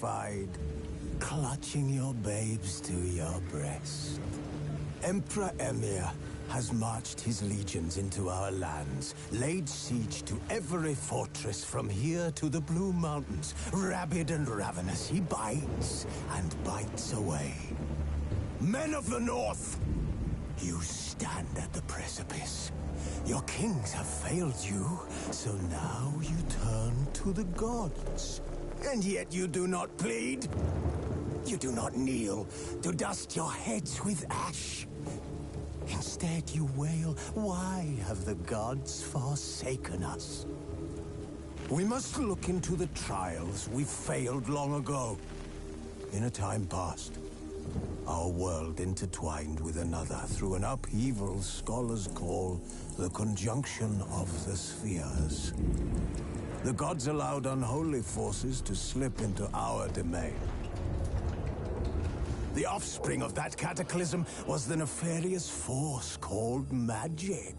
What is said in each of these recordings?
terrified, clutching your babes to your breast. Emperor Emir has marched his legions into our lands, laid siege to every fortress from here to the Blue Mountains. Rabid and ravenous, he bites and bites away. Men of the North, you stand at the precipice. Your kings have failed you, so now you turn to the gods. And yet you do not plead. You do not kneel to dust your heads with ash. Instead you wail, why have the gods forsaken us? We must look into the trials we failed long ago. In a time past, our world intertwined with another through an upheaval scholars call the conjunction of the spheres. The gods allowed unholy forces to slip into our domain. The offspring of that cataclysm was the nefarious force called magic.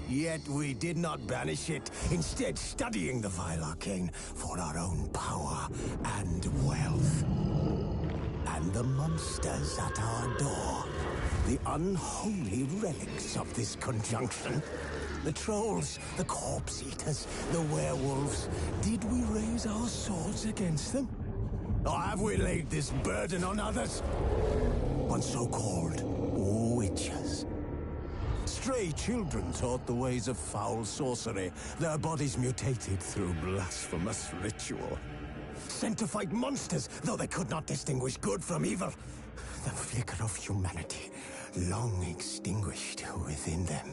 Yet we did not banish it, instead studying the vile arcane for our own power and wealth. And the monsters at our door, the unholy relics of this conjunction. The trolls, the corpse-eaters, the werewolves. Did we raise our swords against them? Or have we laid this burden on others? On so-called witches. Stray children taught the ways of foul sorcery, their bodies mutated through blasphemous ritual. Sent to fight monsters, though they could not distinguish good from evil. The flicker of humanity, long extinguished within them.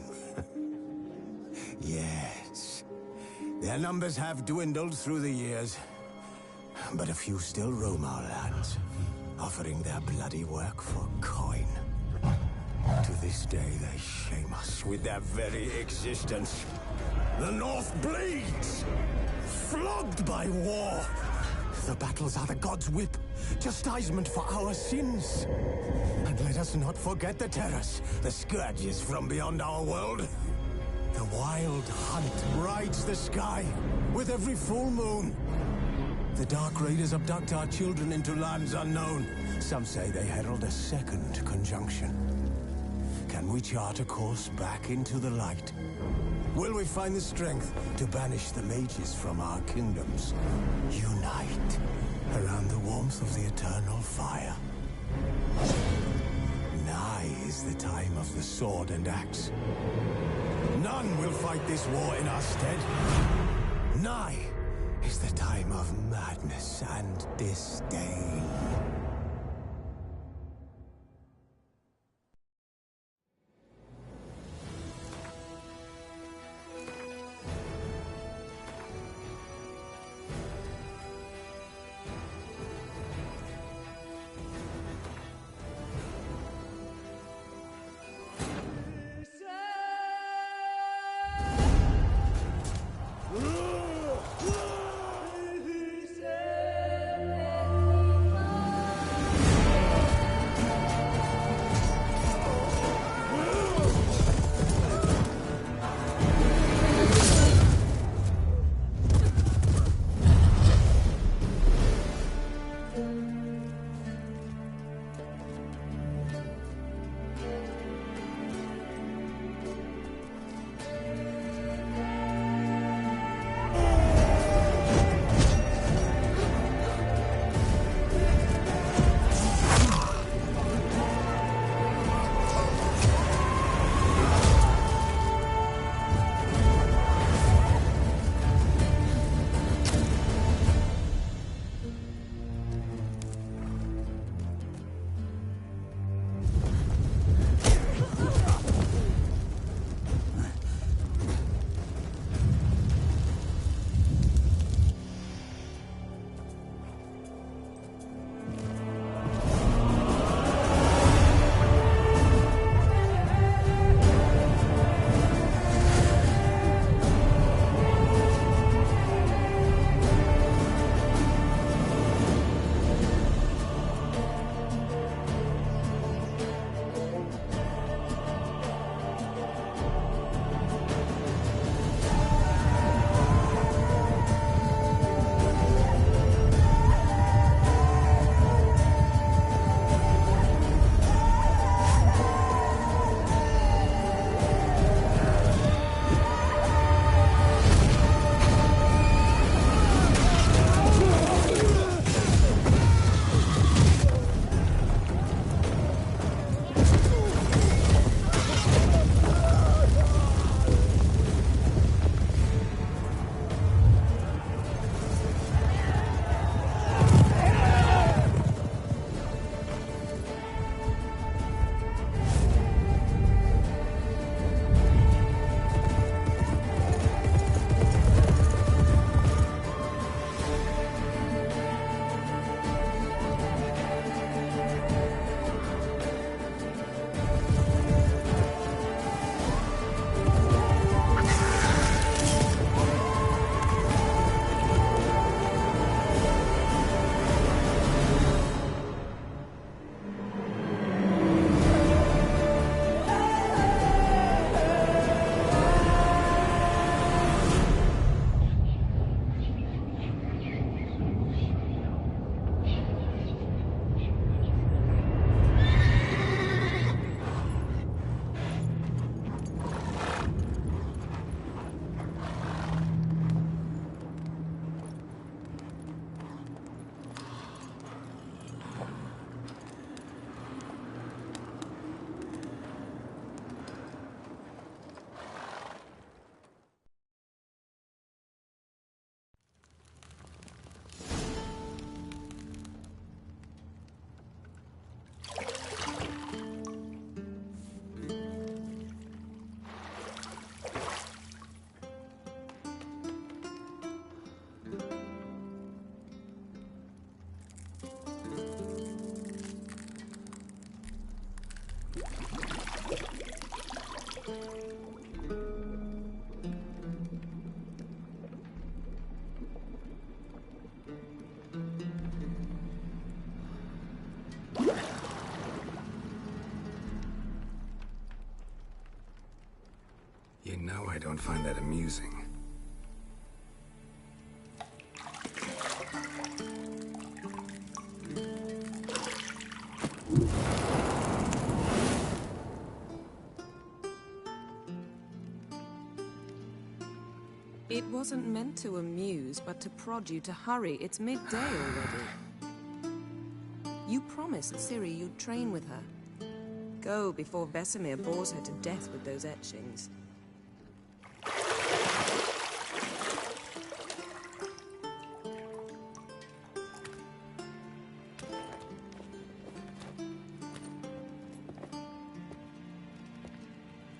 Yes, their numbers have dwindled through the years, but a few still roam our lands, offering their bloody work for coin. To this day, they shame us with their very existence. The North bleeds, flogged by war. The battles are the gods' whip, chastisement for our sins. And let us not forget the terrors, the scourges from beyond our world. The wild hunt rides the sky with every full moon. The Dark Raiders abduct our children into lands unknown. Some say they herald a second conjunction. Can we chart a course back into the light? Will we find the strength to banish the mages from our kingdoms? Unite around the warmth of the eternal fire. Nigh is the time of the sword and axe. None will fight this war in our stead. Nigh is the time of madness and disdain. I don't find that amusing. It wasn't meant to amuse, but to prod you to hurry. It's midday already. You promised Ciri you'd train with her. Go before Vesemir bores her to death with those etchings.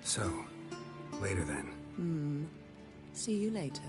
So, later then. See you later.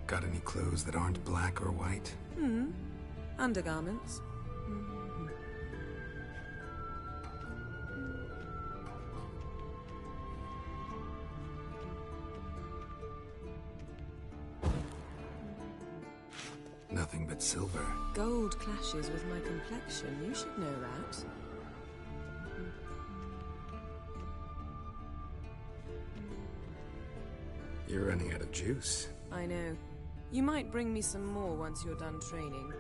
Got any clothes that aren't black or white? Undergarments. Nothing but silver. Gold clashes with my complexion. You should know that. You're running out of juice. I know. You might bring me some more once you're done training.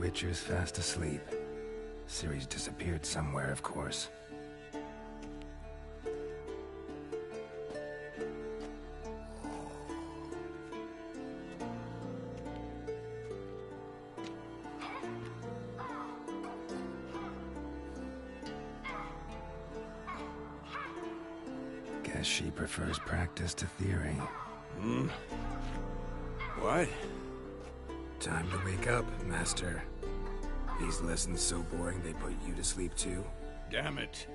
Witcher's fast asleep. Ciri's disappeared somewhere, of course. Guess she prefers practice to theory. What? Time to wake up, Master. These lessons so boring they put you to sleep too? Damn it.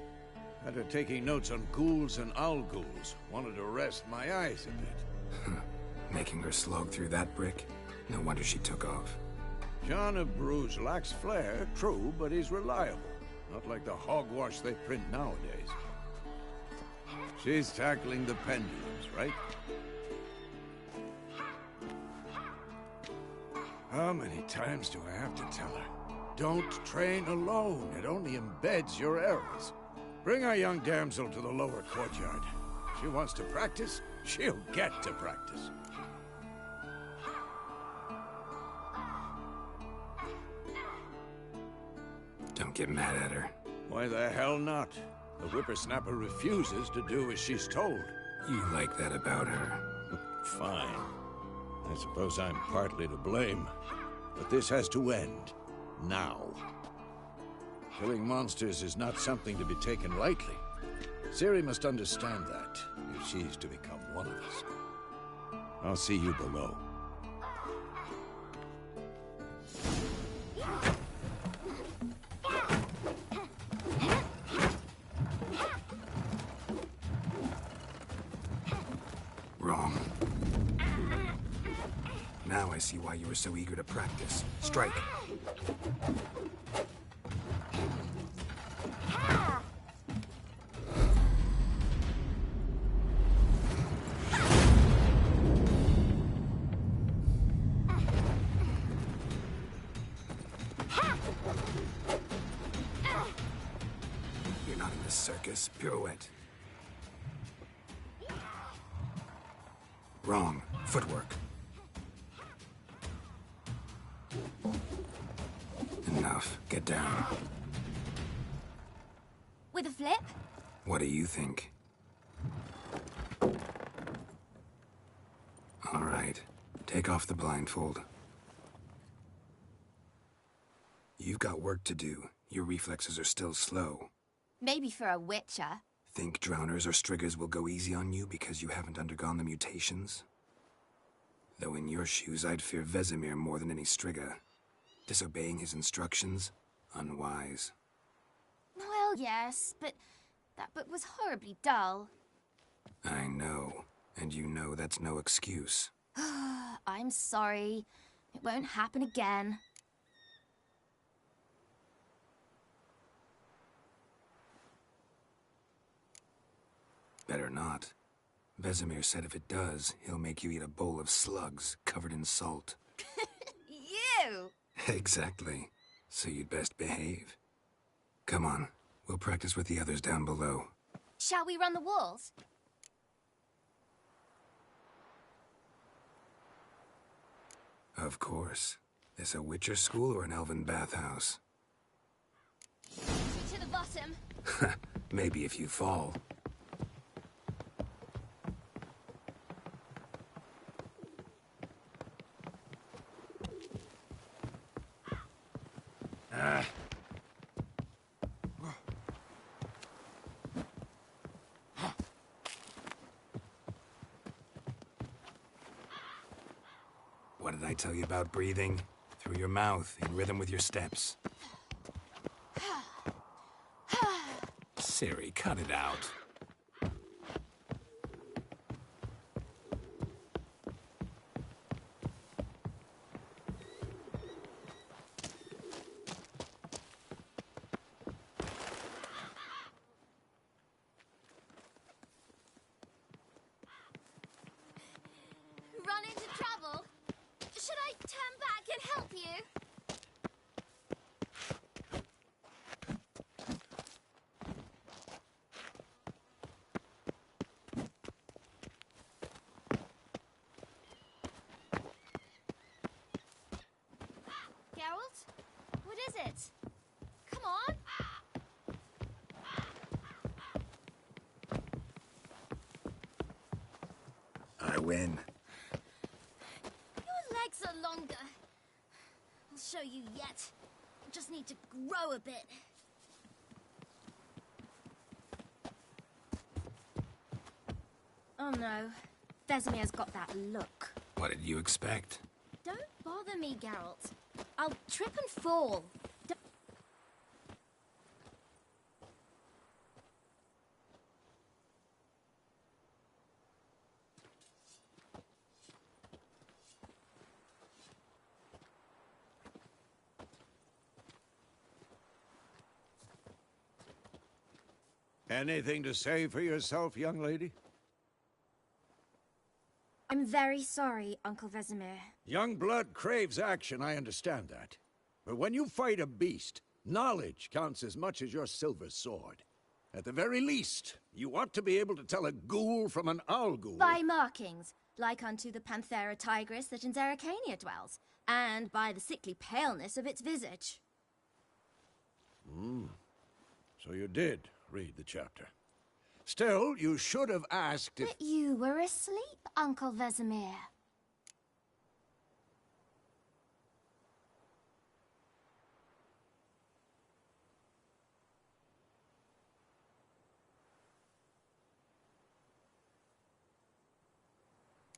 After taking notes on ghouls and owl-ghouls, wanted to rest my eyes a bit. Making her slog through that brick? No wonder she took off. John of Bruges lacks flair, true, but he's reliable. Not like the hogwash they print nowadays. She's tackling the pendulums, right? How many times do I have to tell her? Don't train alone. It only embeds your errors. Bring our young damsel to the lower courtyard. She wants to practice, she'll get to practice. Don't get mad at her. Why the hell not? The whippersnapper refuses to do as she's told. You like that about her. Fine. I suppose I'm partly to blame. But this has to end. Now. Killing monsters is not something to be taken lightly. Ciri must understand that, if she's to become one of us. I'll see you below. Wrong. Now I see why you were so eager to practice. Strike. You're not in the circus. Pirouette. Wrong. Footwork. Enough. Get down. With a flip? What do you think? All right. Take off the blindfold. You've got work to do. Your reflexes are still slow. Maybe for a witcher. Think drowners or striggers will go easy on you because you haven't undergone the mutations? Though in your shoes, I'd fear Vesemir more than any strigger. Disobeying his instructions? Unwise. Well, yes, but that book was horribly dull. I know. And you know that's no excuse. I'm sorry. It won't happen again. Better not. Vesemir said if it does, he'll make you eat a bowl of slugs covered in salt. You! Exactly. So you'd best behave. Come on. We'll practice with the others down below. Shall we run the walls? Of course. This a Witcher school or an elven bathhouse? To the bottom. Maybe if you fall. What did I tell you about breathing? Through your mouth, in rhythm with your steps. Ciri, cut it out. Run into trouble? Should I turn back and help you? visit. Come on. I win. Your legs are longer. I'll show you yet. Just need to grow a bit. Oh no. Vesemir's got that look. What did you expect? Don't bother me, Geralt. I'll trip and fall. Anything to say for yourself, young lady? I'm very sorry, Uncle Vesemir. Young blood craves action, I understand that. But when you fight a beast, knowledge counts as much as your silver sword. At the very least, you ought to be able to tell a ghoul from an owl ghoul. By markings, like unto the Panthera tigris that in Zerrikania dwells, and by the sickly paleness of its visage. So you did read the chapter. Still, you should have asked if... But you were asleep, Uncle Vesemir.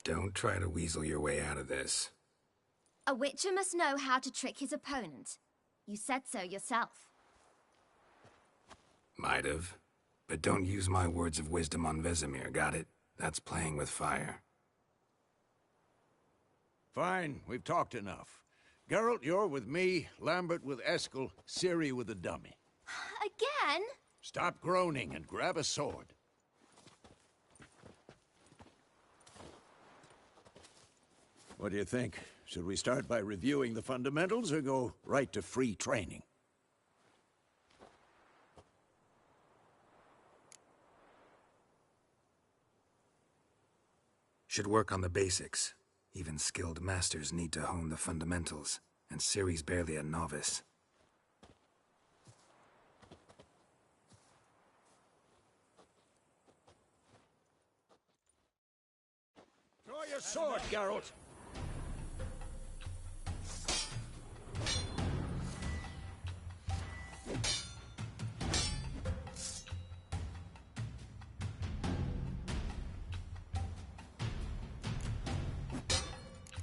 Don't try to weasel your way out of this. A witcher must know how to trick his opponent. You said so yourself. Might have. But don't use my words of wisdom on Vesemir, got it? That's playing with fire. Fine, we've talked enough. Geralt, you're with me, Lambert with Eskel, Ciri with the dummy. Again? Stop groaning and grab a sword. What do you think? Should we start by reviewing the fundamentals or go right to free training? Should work on the basics. Even skilled masters need to hone the fundamentals, and Ciri's barely a novice. Draw your sword, Geralt!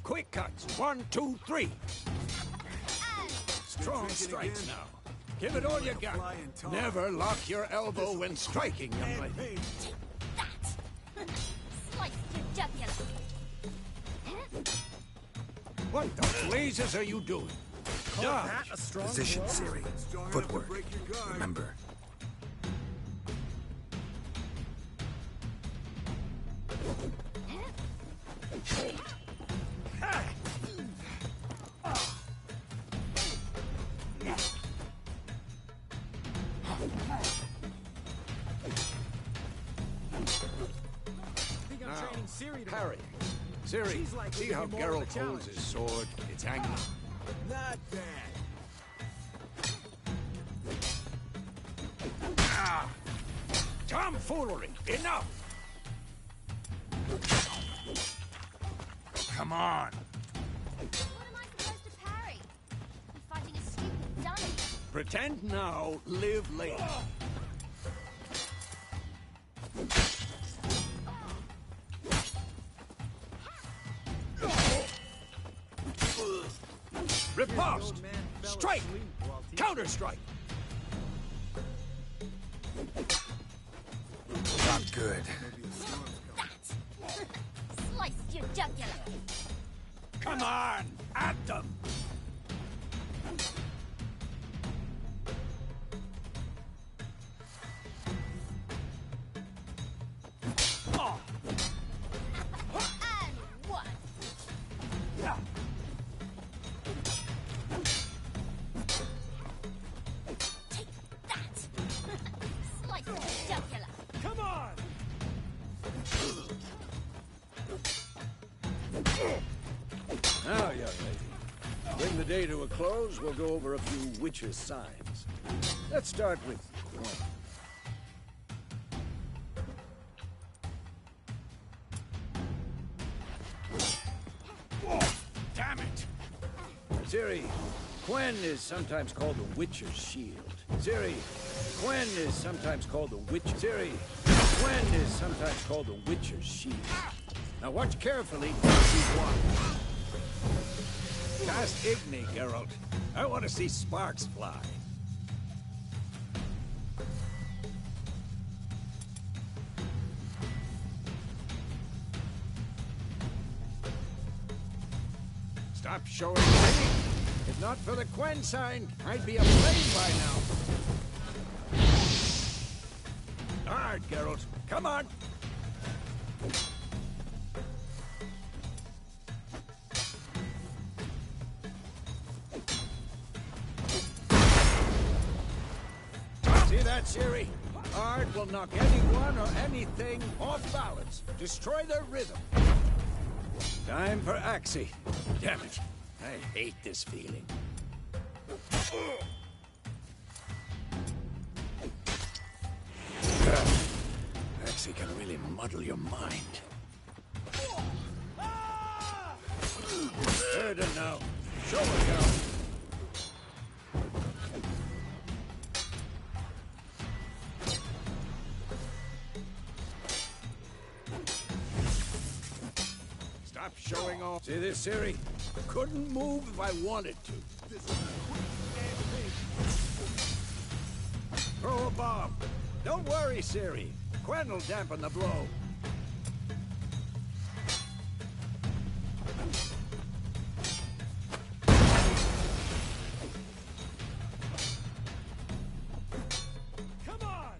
Quick cuts. 1, 2, 3. Strong strikes now. Give it all you got. Never lock your elbow when striking, young lady. That! Slice your jugular. What the blazes are you doing? Dodge. Position, Ciri. Footwork. Remember. Parry. Ciri, see how Geralt holds his sword? It's hanging. Not bad. Ah! Tomfoolery! Enough! Come on! What am I supposed to parry? I'm fighting a stupid dummy. Pretend now, live later. Riposte! Strike! Counter-strike! Not good. That! Sliced your jugular. Come on! At them! Oh. And one. Yeah. Take that! Slice your jugular. Come on! Now, young lady, bring the day to a close, we'll go over a few witches' signs. Let's start with Gwen. Damn it! Ciri, Gwen is sometimes called the Witcher's Shield. Ciri, Gwen is sometimes called the Witch. Ciri, Gwen is sometimes called the Witcher's Shield. Now watch carefully. See one. Cast Igni, Geralt. I want to see sparks fly. Stop showing me. If not for the Gwen sign, I'd be aflame by now. Hard, Geralt. Come on. See that, Ciri? Art will knock anyone or anything off balance. Destroy their rhythm. Time for Axii. Damn it. I hate this feeling. Axii can really muddle your mind. Heard it now. Show her, girl. Stop showing off. See this, Ciri? Couldn't move if I wanted to. Throw a bomb. Don't worry, Ciri. Gwen will dampen the blow. Come on!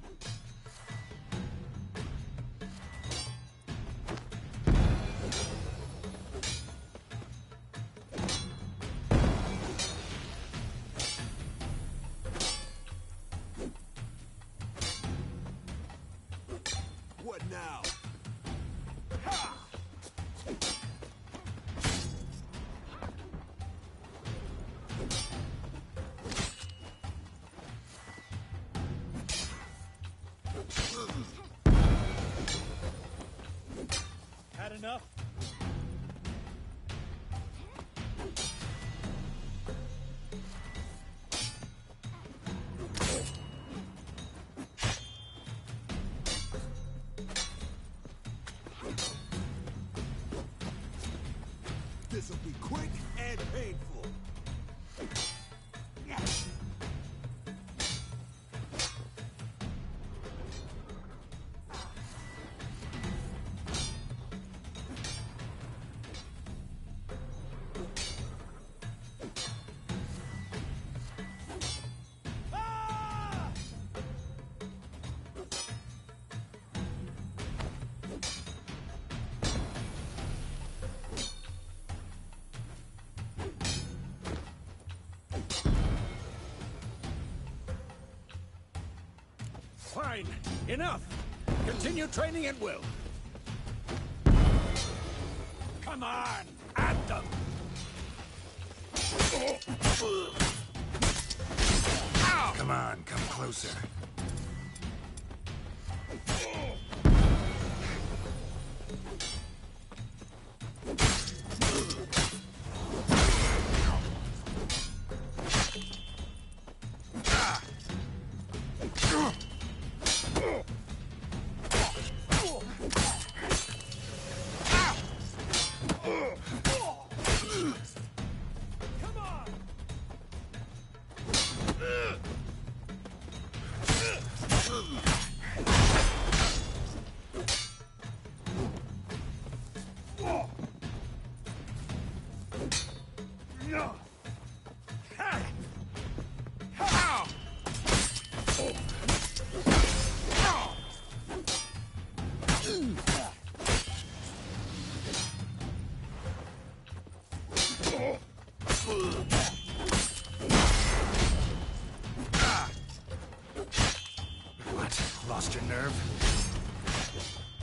What now? Ha! Had enough? This'll be quick and painful. Fine. Enough. Continue training at will. Come on. At them. Come on, come closer. What? Lost your nerve?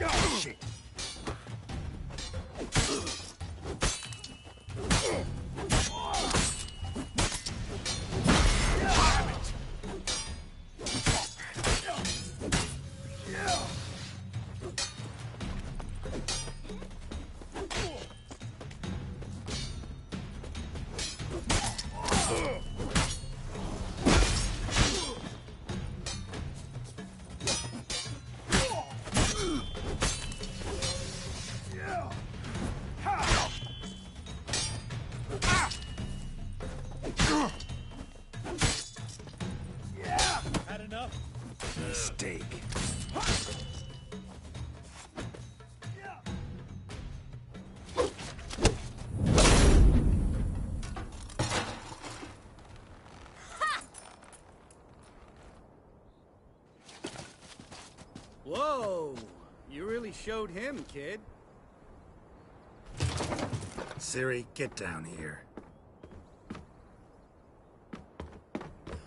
Oh, shit. Had enough? Mistake. Whoa! You really showed him, kid. Ciri, get down here.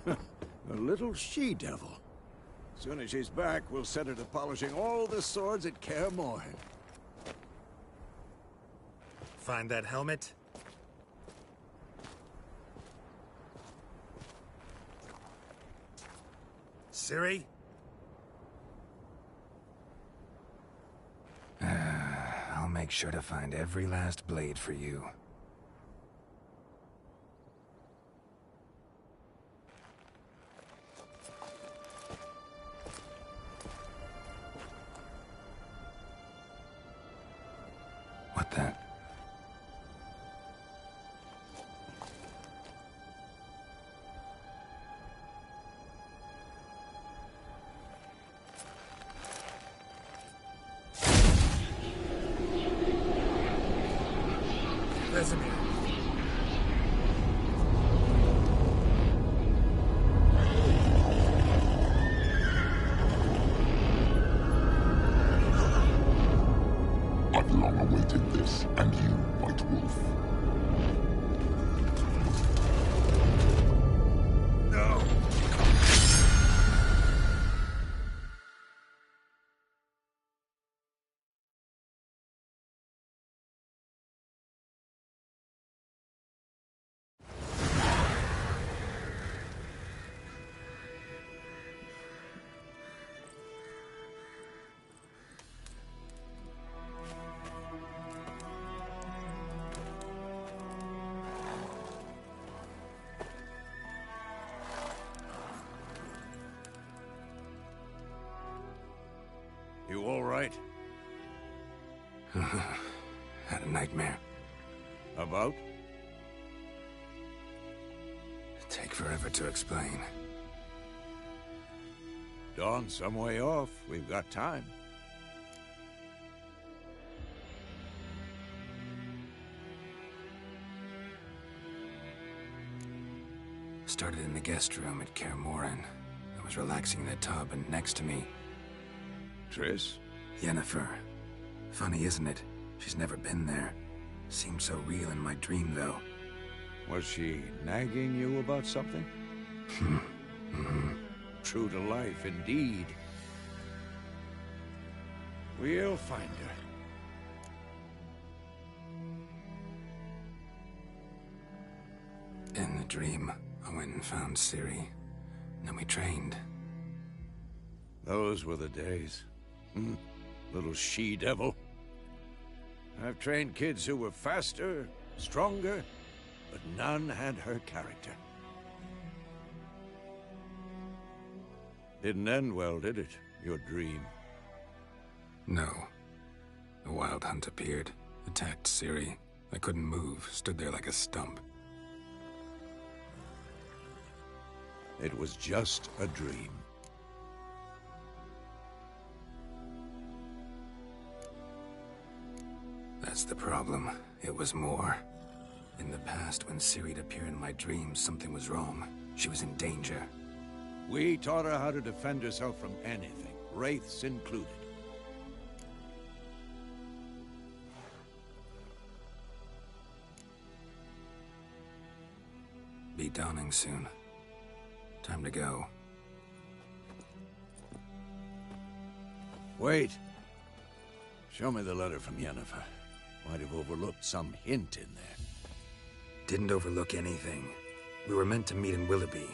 A little she-devil. Soon as she's back, we'll set her to polishing all the swords at Kaer Morhen. Find that helmet? Ciri? I'll make sure to find every last blade for you. What the? Vesemir. I've long awaited this, and you, White Wolf. No! You all right? Had a nightmare. About? Take forever to explain. Dawn's some way off. We've got time. Started in the guest room at Kaer Morhen. I was relaxing in the tub, and next to me, Triss? Yennefer. Funny, isn't it? She's never been there. Seemed so real in my dream, though. Was she nagging you about something? True to life, indeed. We'll find her. In the dream, I went and found Ciri. Then we trained. Those were the days. Little she-devil. I've trained kids who were faster, stronger, but none had her character. Didn't end well, did it? Your dream? No. The Wild Hunt appeared, attacked Ciri. I couldn't move, stood there like a stump. It was just a dream. That's the problem. It was more. In the past, when Ciri'd appear in my dreams, something was wrong. She was in danger. We taught her how to defend herself from anything, wraiths included. Be dawning soon. Time to go. Wait. Show me the letter from Yennefer. Might have overlooked some hint in there. Didn't overlook anything. We were meant to meet in Willoughby.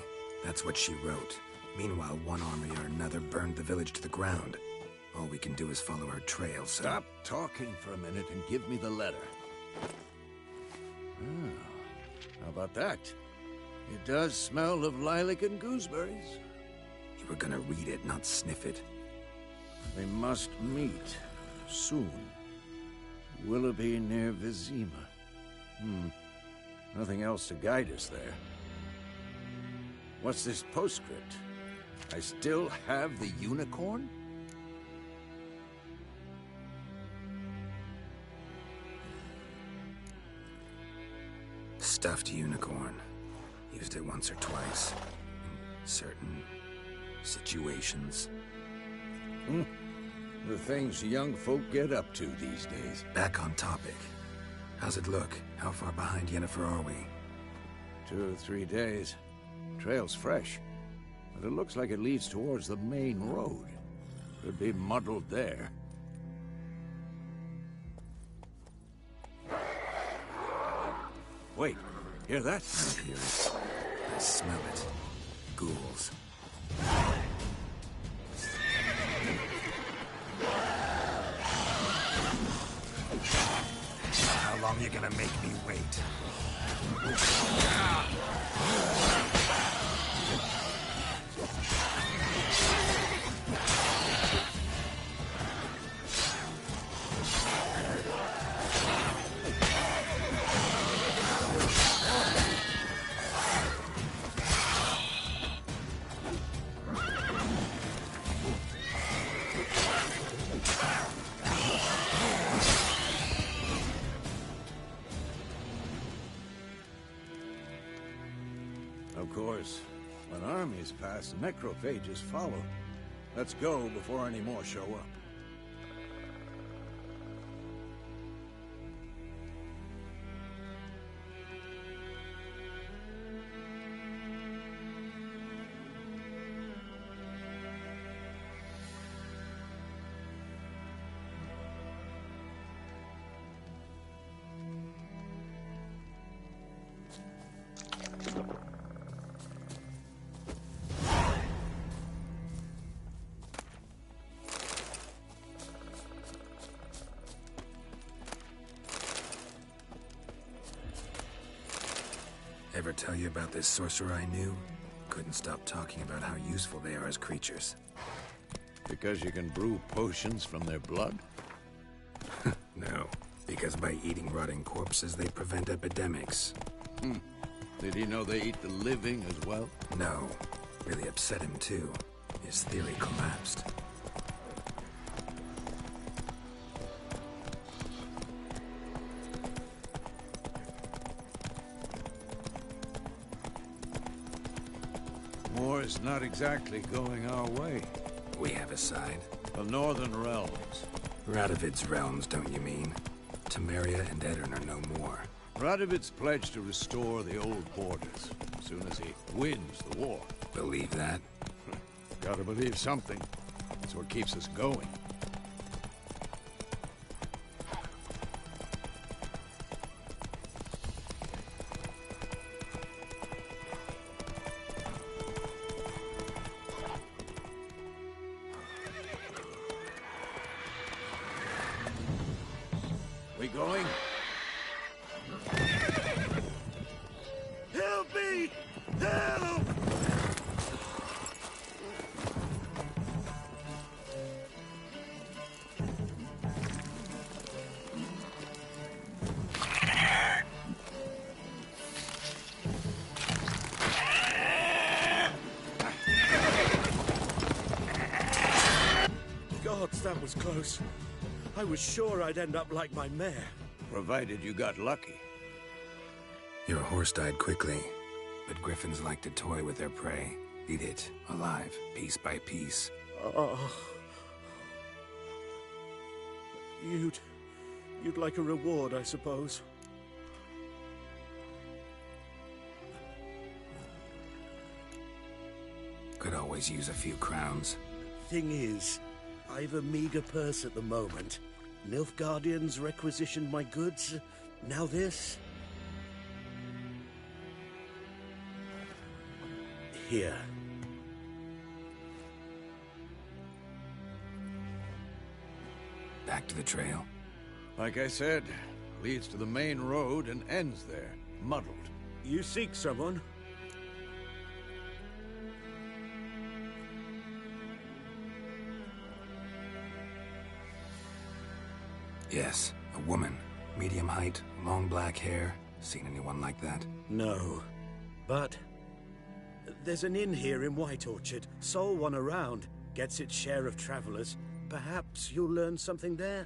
That's what she wrote. Meanwhile, one army or another burned the village to the ground. All we can do is follow her trail, so... Stop talking for a minute and give me the letter. How about that? It does smell of lilac and gooseberries. You were gonna read it, not sniff it. We must meet. Soon. Willoughby near Vizima. Nothing else to guide us there. What's this postscript? I still have the unicorn? Stuffed unicorn. Used it once or twice. In certain situations. The things young folk get up to these days. Back on topic. How's it look? How far behind Yennefer are we? 2 or 3 days. Trail's fresh. But it looks like it leads towards the main road. Could be muddled there. Wait, hear that? I hear it. I smell it. Ghouls. How long you gonna make me wait? Of course, when armies pass, necrophages follow. Let's go before any more show up. Ever tell you about this sorcerer I knew? Couldn't stop talking about how useful they are as creatures. Because you can brew potions from their blood? No, because by eating rotting corpses, they prevent epidemics. Did he know they eat the living as well? No, really upset him too. His theory collapsed. War's not exactly going our way. We have a side. The Northern Realms. Radovid's realms, don't you mean? Temeria and Edirn are no more. Radovid's pledged to restore the old borders as soon as he wins the war. Believe that? Gotta believe something. That's what keeps us going. We going? Help me! Help! Gods, that was close. I was sure I'd end up like my mare. Provided you got lucky. Your horse died quickly, but griffins like to toy with their prey. Eat it, alive, piece by piece. You'd like a reward, I suppose. Could always use a few crowns. Thing is, I've a meager purse at the moment. Nilfgaardians requisitioned my goods. Now this. Here. Back to the trail. Like I said, leads to the main road and ends there, muddled. You seek someone? Yes, a woman. Medium height, long black hair. Seen anyone like that? No. But there's an inn here in White Orchard. Sole one around. Gets its share of travelers. Perhaps you'll learn something there?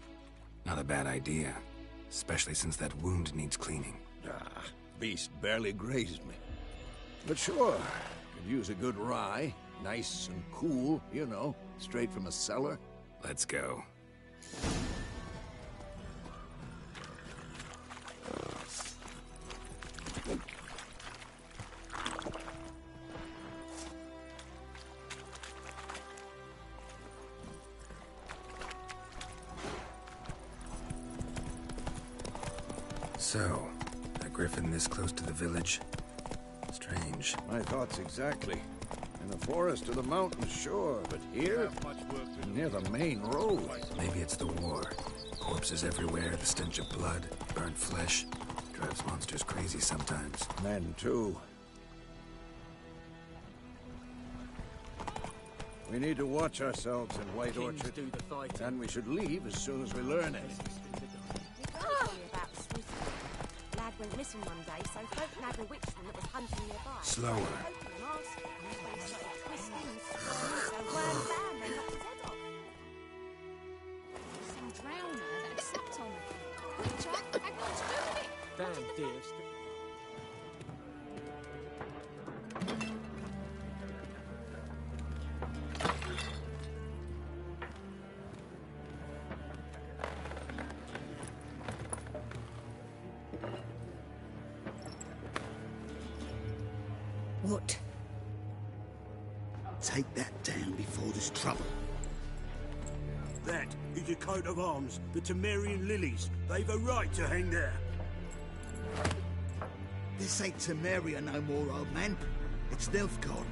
Not a bad idea. Especially since that wound needs cleaning. Ah, beast barely grazed me. But sure, could use a good rye. Nice and cool, you know, straight from a cellar. Let's go. So, a griffin this close to the village? Strange. My thoughts exactly. In the forest or the mountains, sure, but here? Near the main road. Maybe it's the war. Corpses everywhere, the stench of blood, burnt flesh. Drives monsters crazy sometimes. Men, too. We need to watch ourselves in White Orchard. And we should leave as soon as we learn it. Lad went missing one day, so folk nabbed a witchman that was hunting nearby. Slower. Some drowner that had slept on me. Witcher had got to do with it. Damn, dear. What? Take that down before there's trouble. That is a coat of arms, the Temerian lilies. They've a right to hang there. This ain't Temeria no more, old man. It's Nilfgaard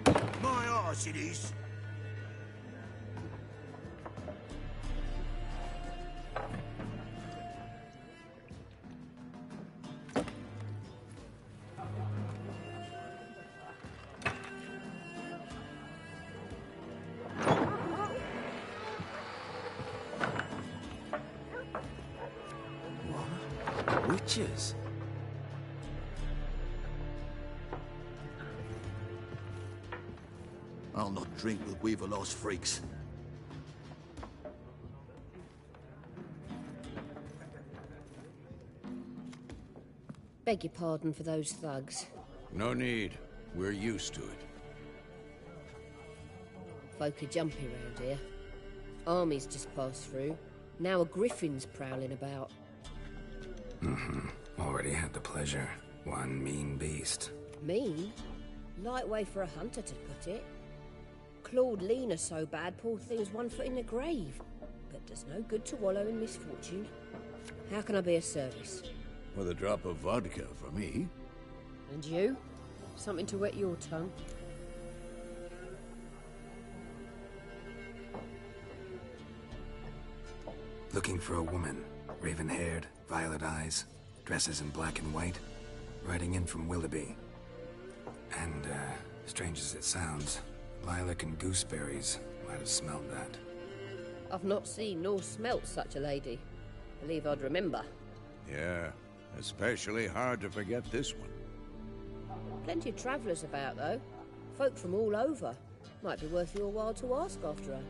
now. My arse it is. Witches? I'll not drink with Weaverlost freaks. Beg your pardon for those thugs. No need. We're used to it. Folk are jumpy round here. Armies just passed through. Now a griffin's prowling about. Already had the pleasure. One mean beast. Mean? Light way for a hunter to put it. Clawed Lena so bad, poor thing's 1 foot in the grave. But does no good to wallow in misfortune. How can I be of service? With a drop of vodka for me. And you? Something to wet your tongue? Looking for a woman. Raven-haired, violet eyes, dresses in black and white. Riding in from Willoughby. And, strange as it sounds, lilac and gooseberries might have smelled that. I've not seen nor smelt such a lady. Believe I'd remember. Yeah, especially hard to forget this one. Plenty of travellers about, though. Folk from all over. Might be worth your while to ask after her.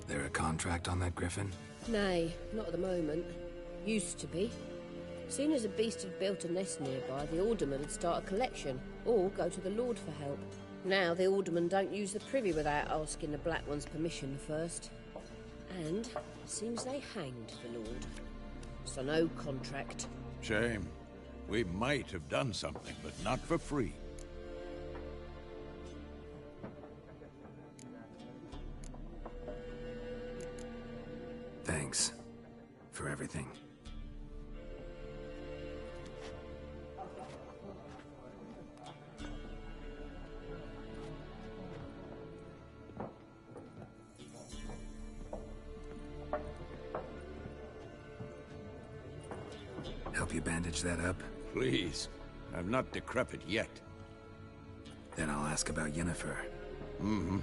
There a contract on that griffin? Nay, not at the moment. Used to be. Soon as a beast had built a nest nearby, the alderman would start a collection, or go to the Lord for help. Now the aldermen don't use the privy without asking the Black One's permission first. And it seems they hanged the Lord. So no contract. Shame. We might have done something, but not for free. Thanks. For everything. you bandage that up? Please. I'm not decrepit yet. Then I'll ask about Yennefer. Mm-hmm.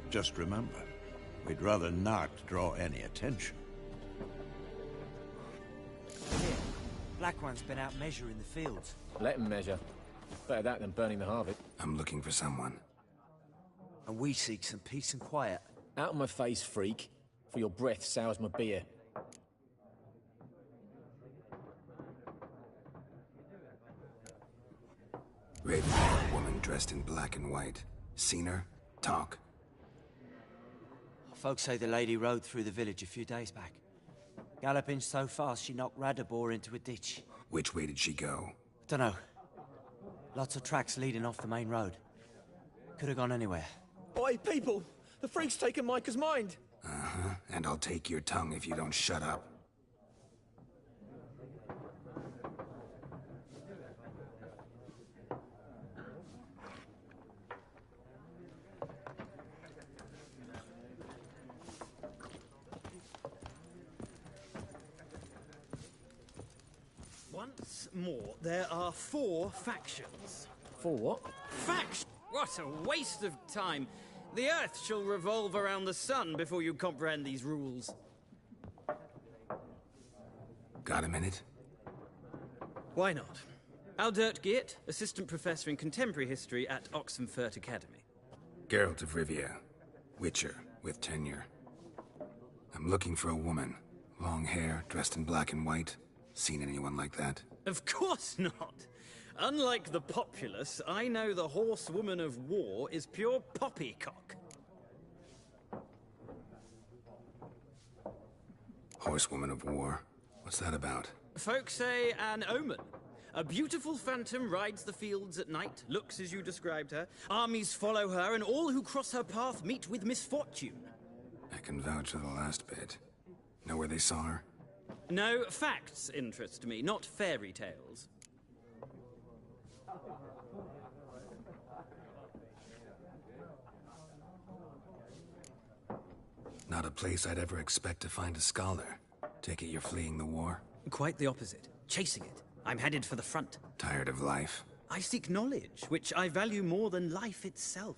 Just remember, we'd rather not draw any attention. Here, Black One's been out measuring the fields. Let him measure. Better that than burning the harvest. I'm looking for someone. And we seek some peace and quiet. Out of my face, freak. For your breath sours my beer. Ravenheart woman dressed in black and white. Seen her? Talk. Folks say the lady rode through the village a few days back. Galloping so fast she knocked Radabor into a ditch. Which way did she go? Dunno. Lots of tracks leading off the main road. Could have gone anywhere. Oi, people! The freak's taken Micah's mind! Uh-huh. And I'll take your tongue if you don't shut up. Once more, there are 4 factions. 4 what? Faction! What a waste of time! The Earth shall revolve around the sun before you comprehend these rules. Got a minute? Why not? Aldert Geert, Assistant Professor in Contemporary History at Oxenfurt Academy. Geralt of Rivia. Witcher, with tenure. I'm looking for a woman. Long hair, dressed in black and white. Seen anyone like that? Of course not! Unlike the populace, I know the horsewoman of war is pure poppycock. Horsewoman of war? What's that about? Folks say an omen. A beautiful phantom rides the fields at night, looks as you described her. Armies follow her, and all who cross her path meet with misfortune. I can vouch for the last bit. Know where they saw her? No, facts interest me, not fairy tales. Not a place I'd ever expect to find a scholar. Take it you're fleeing the war? Quite the opposite. Chasing it. I'm headed for the front. Tired of life? I seek knowledge, which I value more than life itself.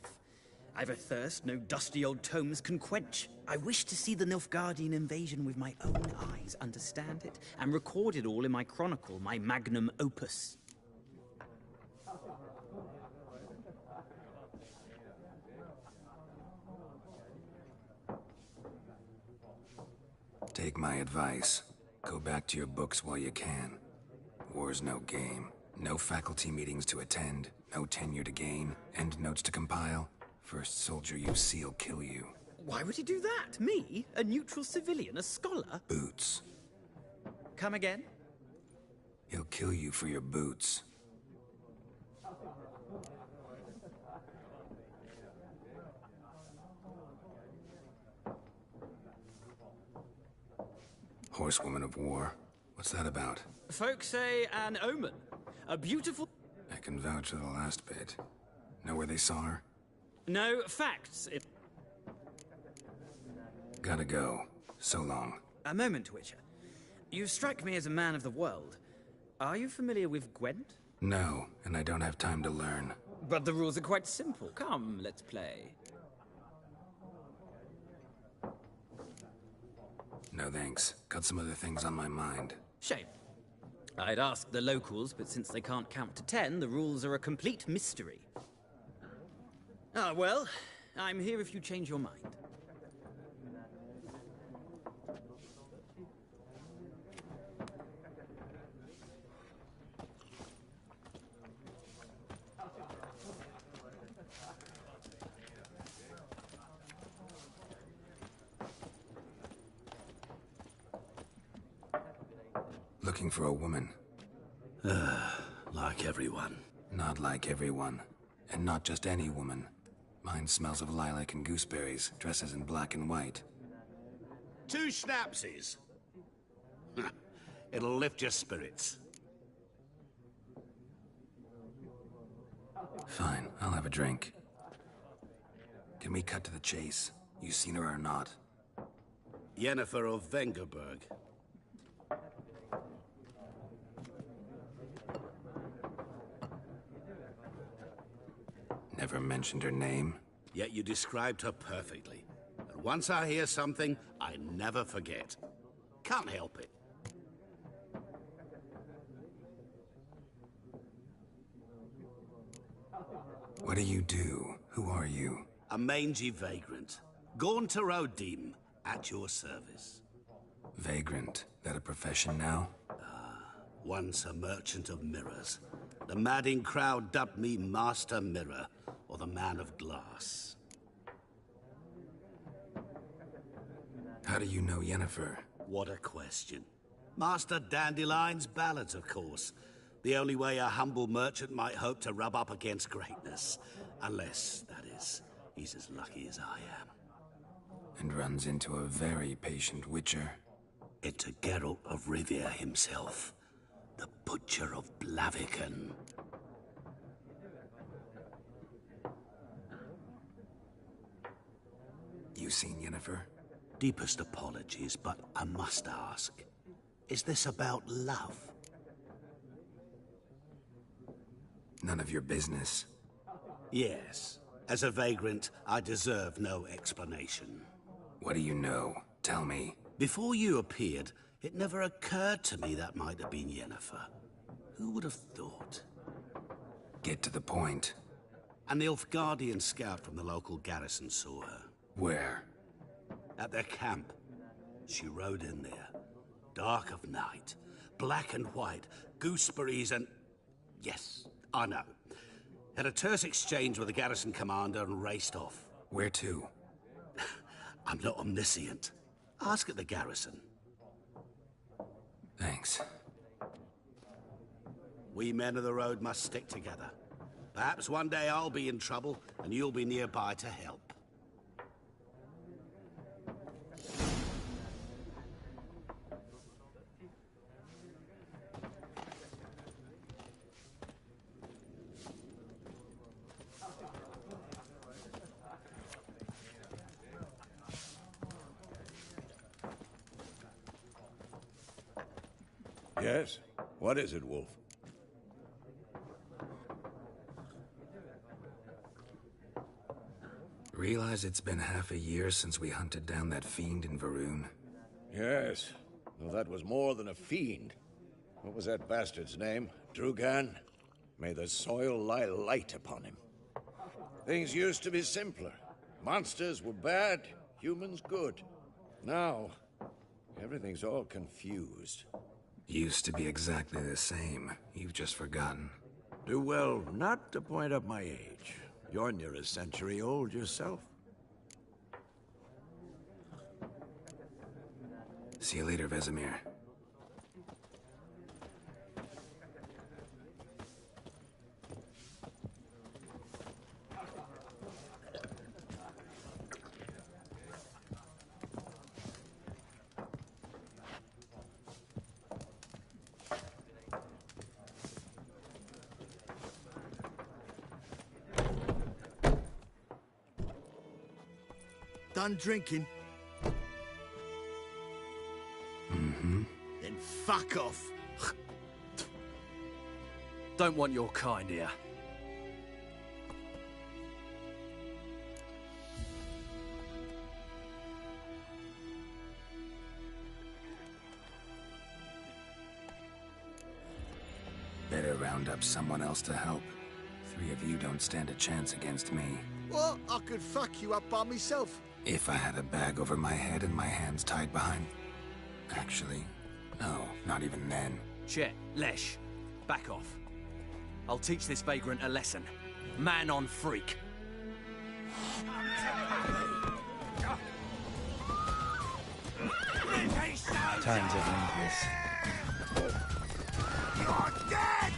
I've a thirst no dusty old tomes can quench. I wish to see the Nilfgaardian invasion with my own eyes, understand it, and record it all in my chronicle, my magnum opus. Take my advice. Go back to your books while you can. War's no game. No faculty meetings to attend, no tenure to gain, end notes to compile. First soldier you see'll kill you. Why would he do that? Me? A neutral civilian? A scholar? Boots. Come again? He'll kill you for your boots. Horsewoman of war. What's that about? Folks say an omen. A beautiful... I can vouch for the last bit. Know where they saw her? No, facts. Gotta go. So long. A moment, Witcher. You strike me as a man of the world. Are you familiar with Gwent? No, and I don't have time to learn. But the rules are quite simple. Come, let's play. No thanks. Got some other things on my mind. Shame. I'd ask the locals, but since they can't count to 10, the rules are a complete mystery. Ah, well, I'm here if you change your mind. Looking for a woman. Like everyone. Not like everyone. And not just any woman. Mine smells of lilac and gooseberries, dresses in black and white. 2 schnapsies. It'll lift your spirits. Fine, I'll have a drink. Can we cut to the chase? You seen her or not? Yennefer of Vengerberg. never mentioned her name. Yet you described her perfectly. And once I hear something, I never forget. Can't help it. What do you do? Who are you? A mangy vagrant. Gaunter O'Dim, at your service. Vagrant. That a profession now? Once a merchant of mirrors. The madding crowd dubbed me Master Mirror, or the Man of Glass. How do you know Yennefer? What a question. Master Dandelion's ballads, of course. The only way a humble merchant might hope to rub up against greatness. Unless, that is, he's as lucky as I am. And runs into a very patient witcher. Into Geralt of Rivia himself. The Butcher of Blaviken. You seen Yennefer? Deepest apologies, but I must ask. Is this about love? None of your business. Yes. As a vagrant, I deserve no explanation. What do you know? Tell me. Before you appeared, it never occurred to me that might have been Yennefer. Who would have thought? Get to the point. An Nilfgaardian scout from the local garrison saw her. Where? At their camp. She rode in there. Dark of night. Black and white. Gooseberries and... Yes, I know. Had a terse exchange with the garrison commander and raced off. Where to? I'm not omniscient. Ask at the garrison. Thanks. We men of the road must stick together. Perhaps one day I'll be in trouble and you'll be nearby to help. Yes? What is it, Wolf? Realize it's been half a year since we hunted down that fiend in Varun? Yes. Well, that was more than a fiend. What was that bastard's name? Drugan? May the soil lie light upon him. Things used to be simpler. Monsters were bad, humans good. Now, everything's all confused. Used to be exactly the same. You've just forgotten. Do well not to point up my age. You're near a century old yourself. See you later, Vesemir. Done drinking? Mm-hmm. Then fuck off. Don't want your kind here. Better round up someone else to help. 3 of you don't stand a chance against me. What? I could fuck you up by myself. If I had a bag over my head and my hands tied behind... Actually, no, not even then. Chet, Lesh, back off. I'll teach this vagrant a lesson. Man on freak. Times of English. You're dead!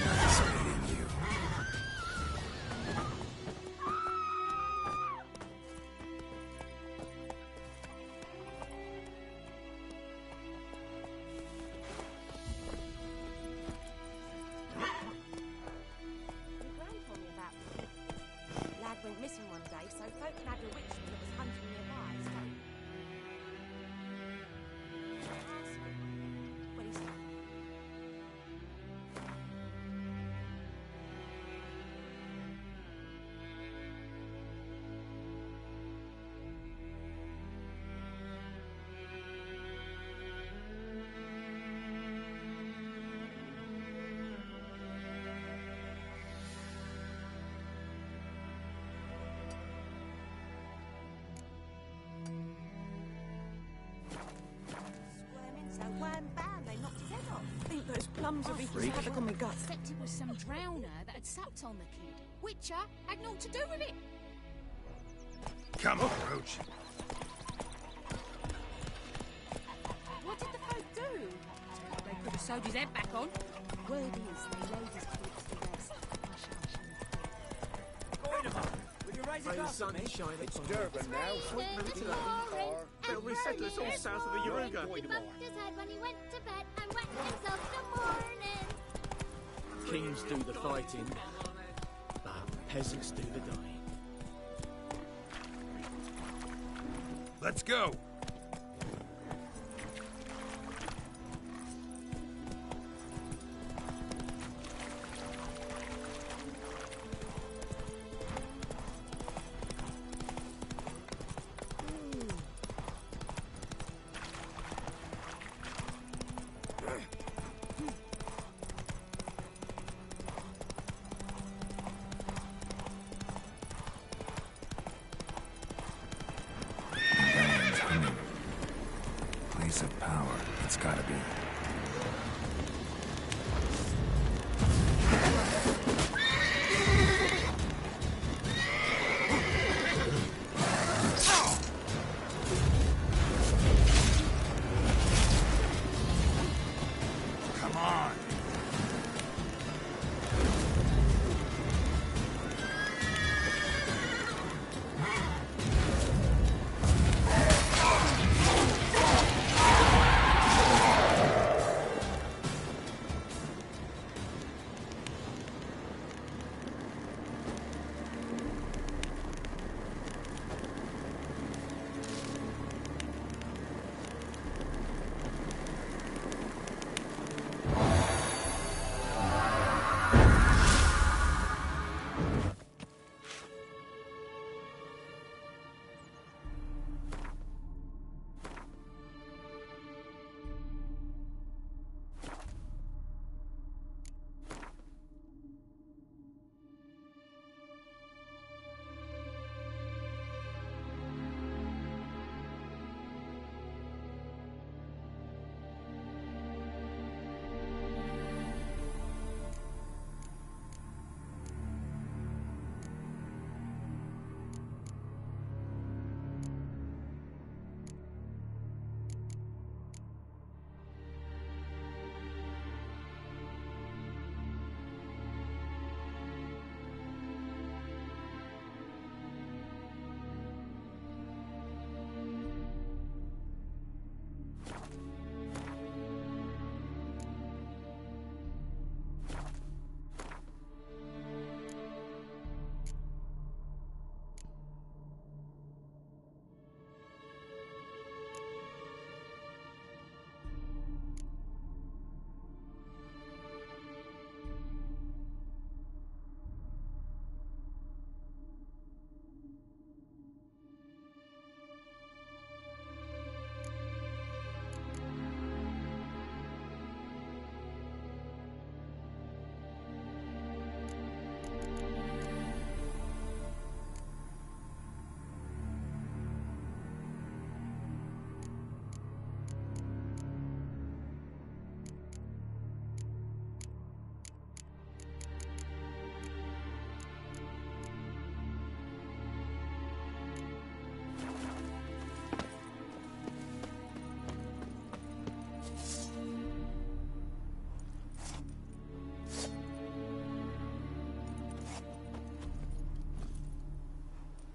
Nice meeting you. Your gran told me about it. Lad went missing one day, so folk had a witchman that was hunting nearby. Mum's a Vicky's havoc on my gut. Except it was some drowner that had supped on the kid. Witcher had naught to do with it. Come on, Roach. What did the folk do? They could have sewed his head back on. Word is, they laid his corpse to rest. Will you raise a glass sun for me? is shining. It's Durban now. They'll resettle us all south of the Yaruga. He bumped his head when he went to bed and wet himself till morning. Kings do the fighting, but peasants do the dying. Let's go. Place of power. It's gotta be. Come on.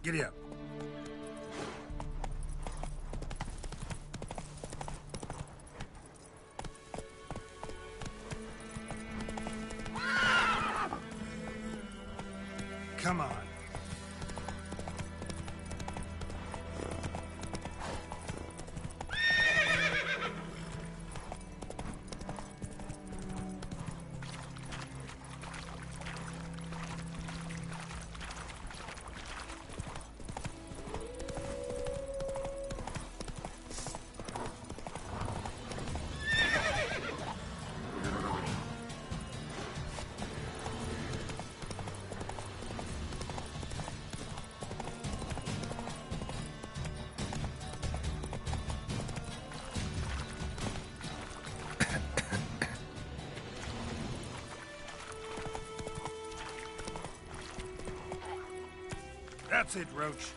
Giddy up. Come on. That's it, Roach.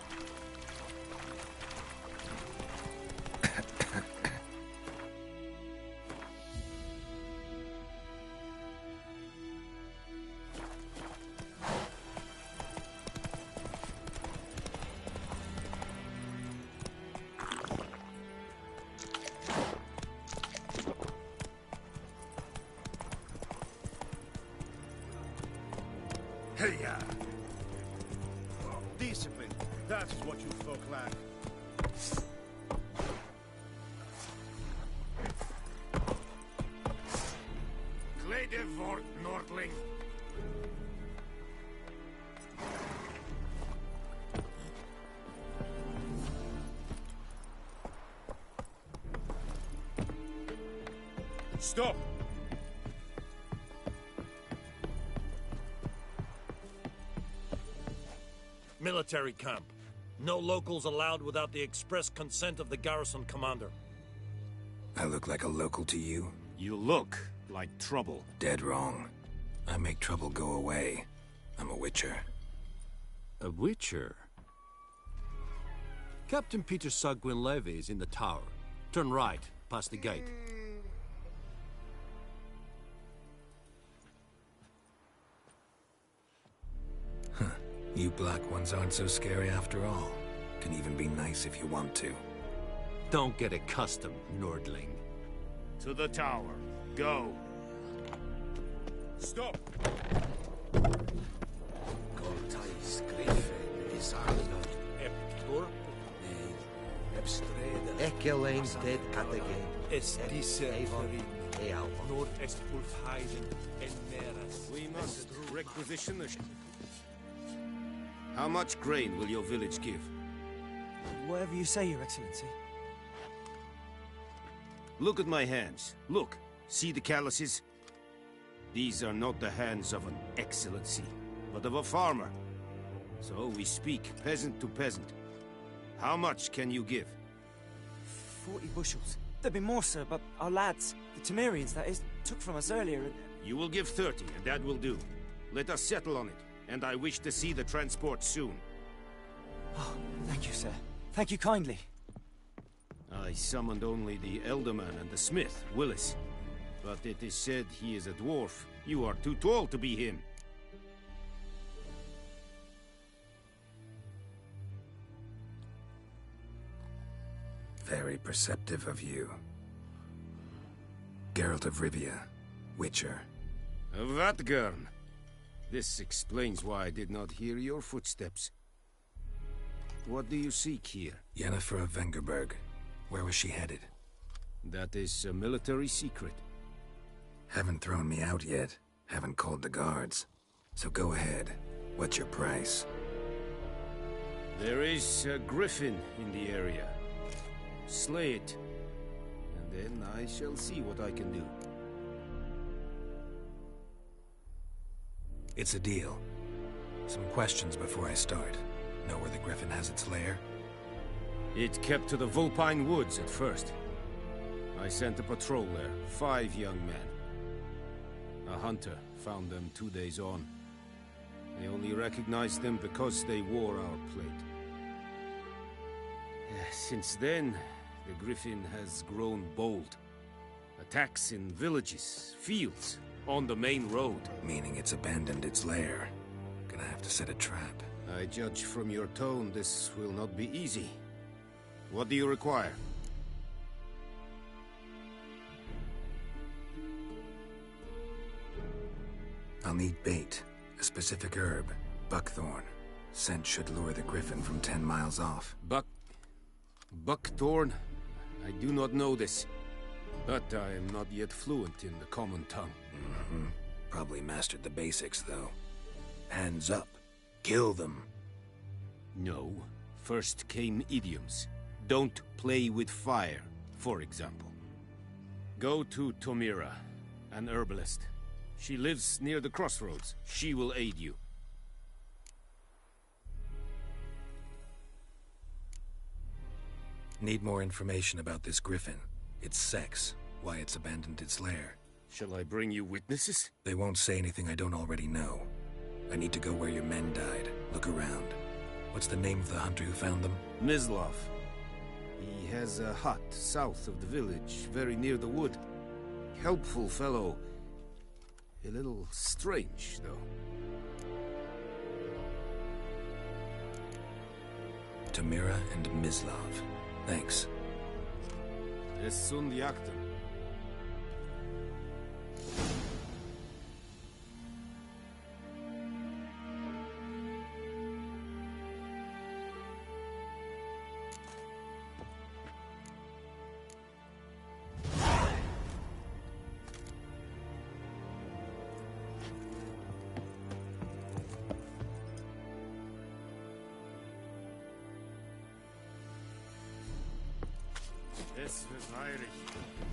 Hey-ya! Discipline. That is what you folk lack. Glede vort, Nordling. Stop! Military camp. No locals allowed without the express consent of the garrison commander. I look like a local to you? You look like trouble. Dead wrong. I make trouble go away. I'm a witcher. A witcher? Captain Peter Sagwin Levy is in the tower. Turn right, past the gate. You black ones aren't so scary after all. Can even be nice if you want to. Don't get accustomed, Nordling. To the tower. Go. Stop! Coltais Griffin is Arnold. Eptor. Ebstreda. Ekelane's dead at the game. Esdiseverin. Nord est Ulfheiden en Neras. We must requisition the... How much grain will your village give? Whatever you say, Your Excellency. Look at my hands. Look. See the calluses? These are not the hands of an excellency, but of a farmer. So we speak peasant to peasant. How much can you give? 40 bushels. There'd be more, sir, but our lads, the Temerians, that is, took from us earlier and... You will give 30, and that will do. Let us settle on it. And I wish to see the transport soon. Oh, thank you, sir. Thank you kindly. I summoned only the Elderman and the smith, Willis. But it is said he is a dwarf. You are too tall to be him. Very perceptive of you. Geralt of Rivia, Witcher. Vatgern. This explains why I did not hear your footsteps. What do you seek here? Yennefer of Vengerberg. Where was she headed? That is a military secret. Haven't thrown me out yet. Haven't called the guards. So go ahead. What's your price? There is a griffin in the area. Slay it. And then I shall see what I can do. It's a deal. Some questions before I start. Know where the griffin has its lair? It kept to the Vulpine Woods at first. I sent a patrol there, 5 young men. A hunter found them 2 days on. They only recognized them because they wore our plate. Since then, the griffin has grown bold. Attacks in villages, fields, on the main road. Meaning it's abandoned its lair. Gonna have to set a trap. I judge from your tone this will not be easy. What do you require? I'll need bait. A specific herb. Buckthorn. Scent should lure the griffin from 10 miles off. Buckthorn? I do not know this. But I am not yet fluent in the common tongue. Probably mastered the basics, though. Hands up. Kill them. No. First came idioms. Don't play with fire, for example. Go to Tomira, an herbalist. She lives near the crossroads. She will aid you. Need more information about this griffin. Its sex, why it's abandoned its lair. Shall I bring you witnesses? They won't say anything I don't already know. I need to go where your men died. Look around. What's the name of the hunter who found them? Mislav. He has a hut south of the village, very near the wood. Helpful fellow. A little strange, though. Tamira and Mislav. Thanks. Es sunt jagten.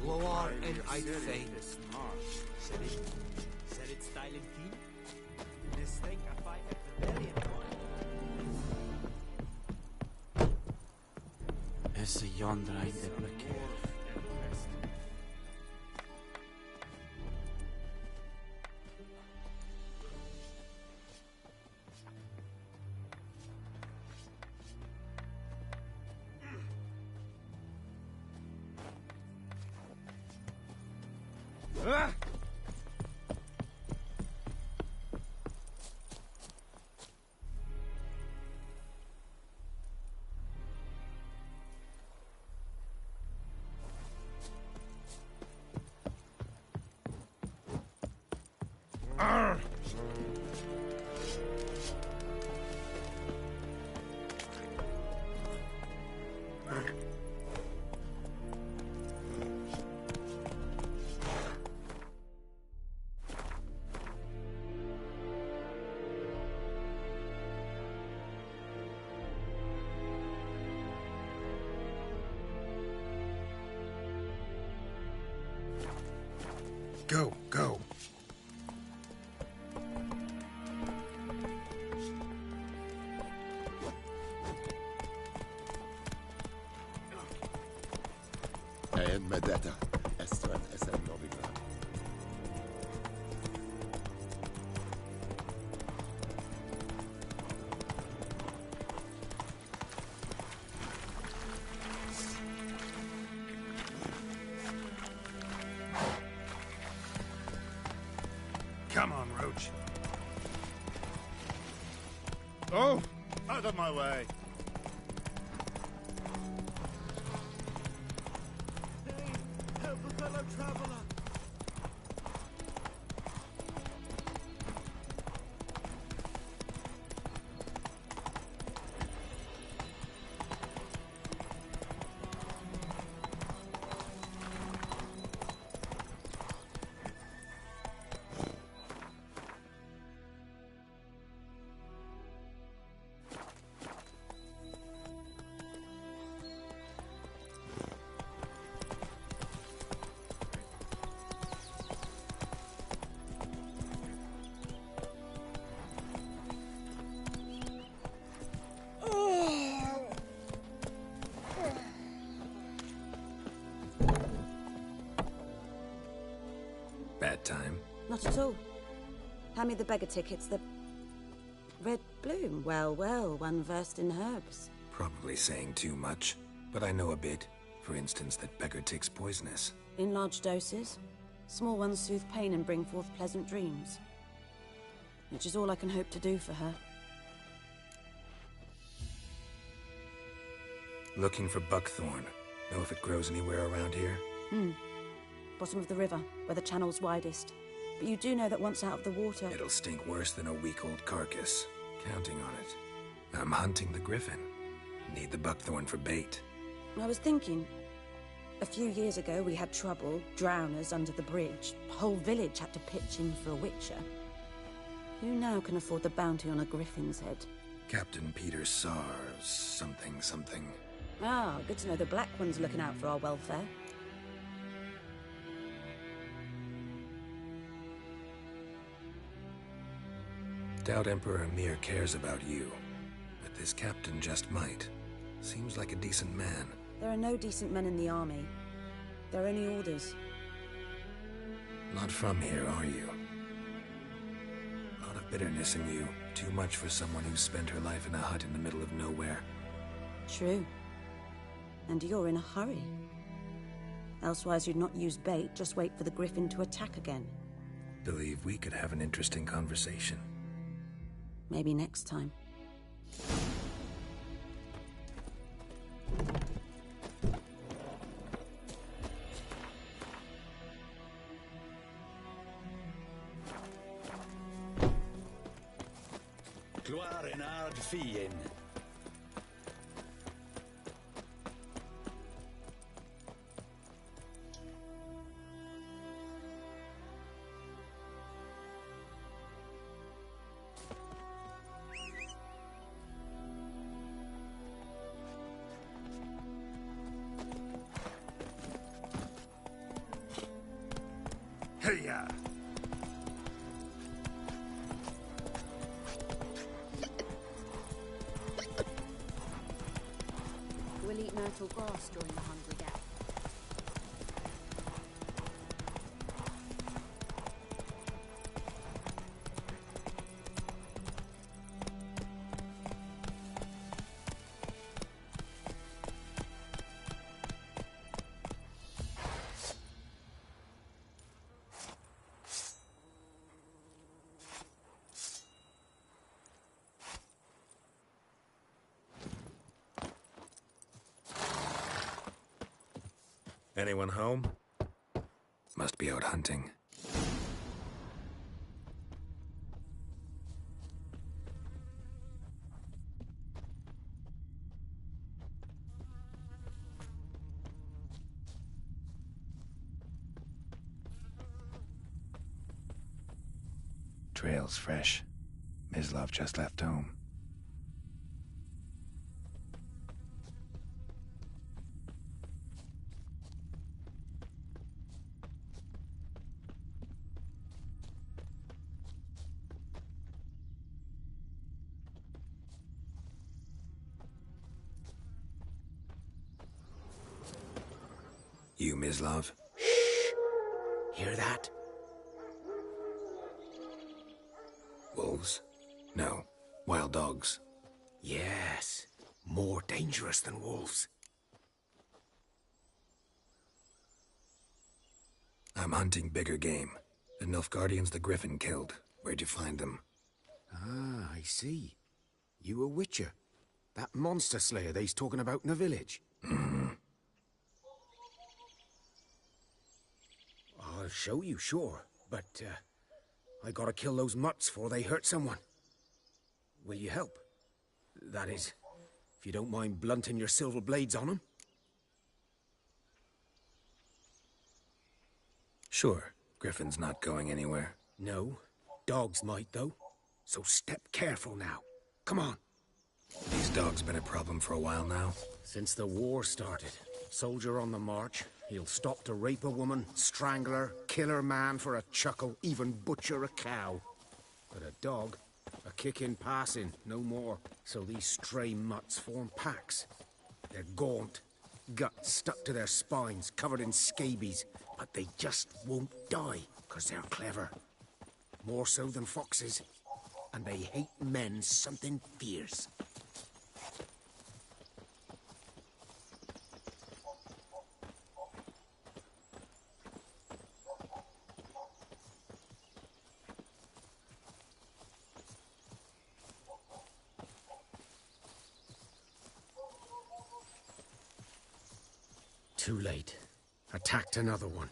Loar and I'd say. Said it style and keen. This thing I fight at the very end. Es yonder I deprecate. Go, go. And Medetta, Estran, Esem Novigrad. Come on, Roach. Oh, out of my way. Help a fellow traveler! Bad time? Not at all. Hand me the beggar tickets, the red bloom. Well, well, one versed in herbs. Probably saying too much, but I know a bit. For instance, that beggar tick's poisonous. In large doses. Small ones soothe pain and bring forth pleasant dreams. Which is all I can hope to do for her. Looking for buckthorn. Know if it grows anywhere around here? Bottom of the river, where the channel's widest. But you do know that once out of the water... It'll stink worse than a week-old carcass. Counting on it. I'm hunting the griffin. Need the buckthorn for bait. I was thinking... A few years ago, we had trouble, drowners under the bridge. The whole village had to pitch in for a witcher. Who now can afford the bounty on a griffin's head? Captain Peter Sars, something. Ah, good to know the Black One's looking out for our welfare. Doubt Emperor Emir cares about you, but this captain just might. Seems like a decent man. There are no decent men in the army. They're only orders. Not from here, are you? A lot of bitterness in you. Too much for someone who spent her life in a hut in the middle of nowhere. True. And you're in a hurry. Elsewise you'd not use bait, just wait for the griffin to attack again. Believe we could have an interesting conversation. Maybe next time. Gloire en ard fien. Hey-ya! We'll eat myrtle grass during the hungry gap. Anyone home? Must be out hunting. Trail's fresh. Mislav just left home. You, Mislav? Hear that? Wolves? No. Wild dogs. Yes. More dangerous than wolves. I'm hunting bigger game. The Nilfgaardians the Griffin killed. Where'd you find them? Ah, I see. You a witcher. That monster slayer they's talking about in the village. Mm-hmm. I'll show you, sure. But, I gotta kill those mutts before they hurt someone. Will you help? That is, if you don't mind blunting your silver blades on them. Sure. Griffin's not going anywhere. No. Dogs might, though. So step careful now. Come on. These dogs been a problem for a while now? Since the war started. Soldier on the march. He'll stop to rape a woman, strangle her, kill her man for a chuckle, even butcher a cow. But a dog, a kick in passing, no more. So these stray mutts form packs. They're gaunt, guts stuck to their spines, covered in scabies. But they just won't die, 'cause they're clever. More so than foxes. And they hate men something fierce. Too late. Attacked another one.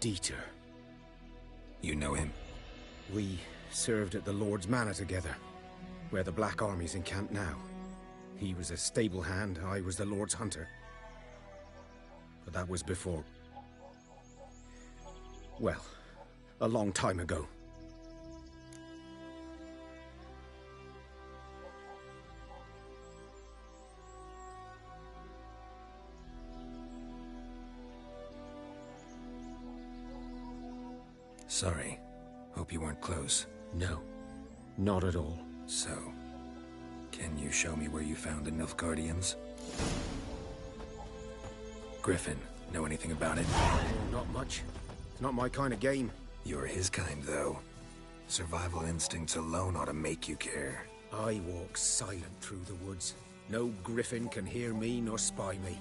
Dieter. You know him? We served at the Lord's Manor together, where the Black Army's encamped now. He was a stable hand, I was the Lord's hunter. But that was before... well, a long time ago. Sorry. Hope you weren't close. No, not at all. So, can you show me where you found the Nilfgaardians? Griffin, know anything about it? Oh, not much. It's not my kind of game. You're his kind, though. Survival instincts alone ought to make you care. I walk silent through the woods. No griffin can hear me nor spy me.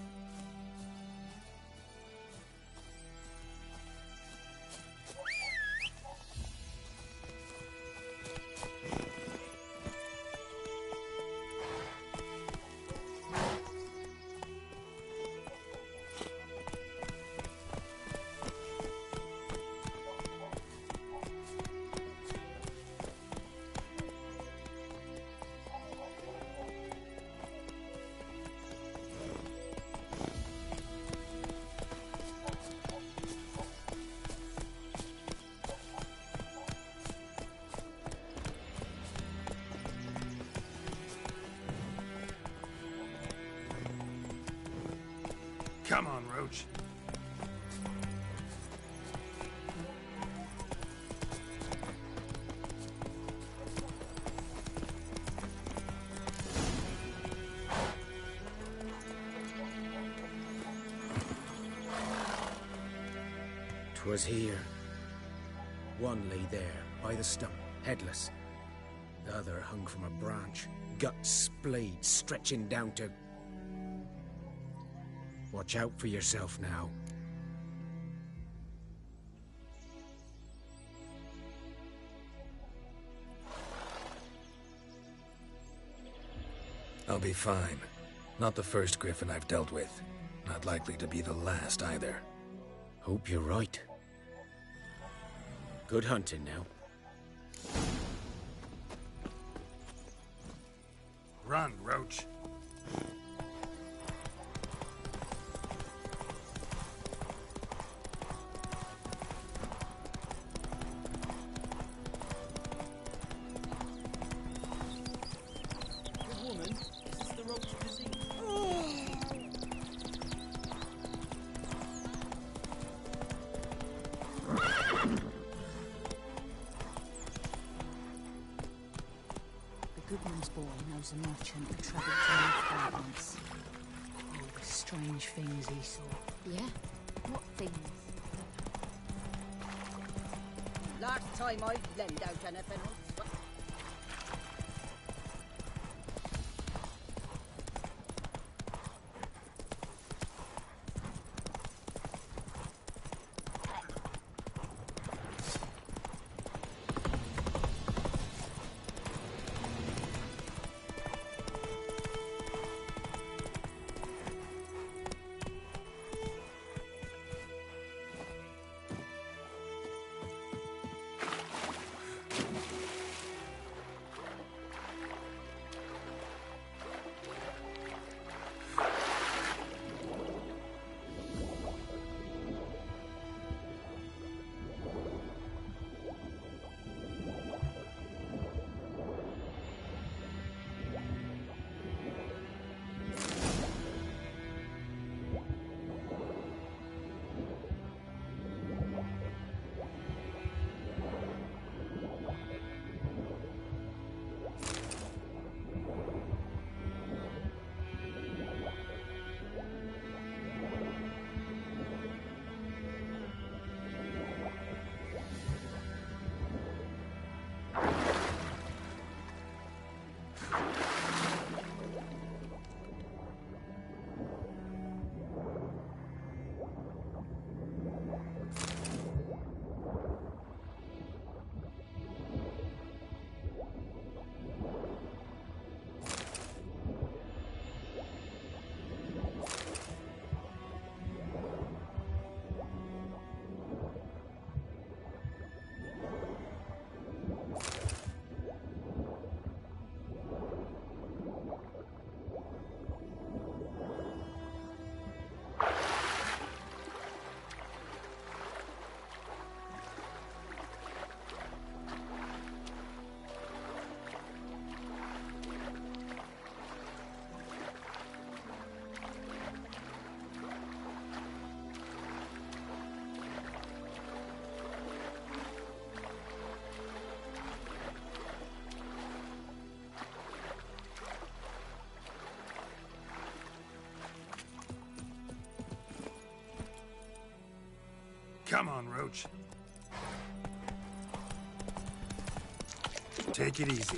Come on, Roach. "'Twas here. One lay there, by the stump, headless. The other hung from a branch, guts splayed, stretching down to... Watch out for yourself now." I'll be fine. Not the first Griffin I've dealt with. Not likely to be the last, either. Hope you're right. Good hunting now. Run, Roach. The Goodman's boy knows a merchant who travelled to Nilfgaard once. Oh, the strange things he saw. Yeah? What things? Last time I lent out anything. Come on, Roach. Take it easy.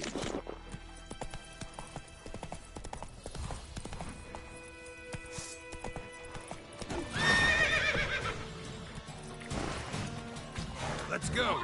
Let's go.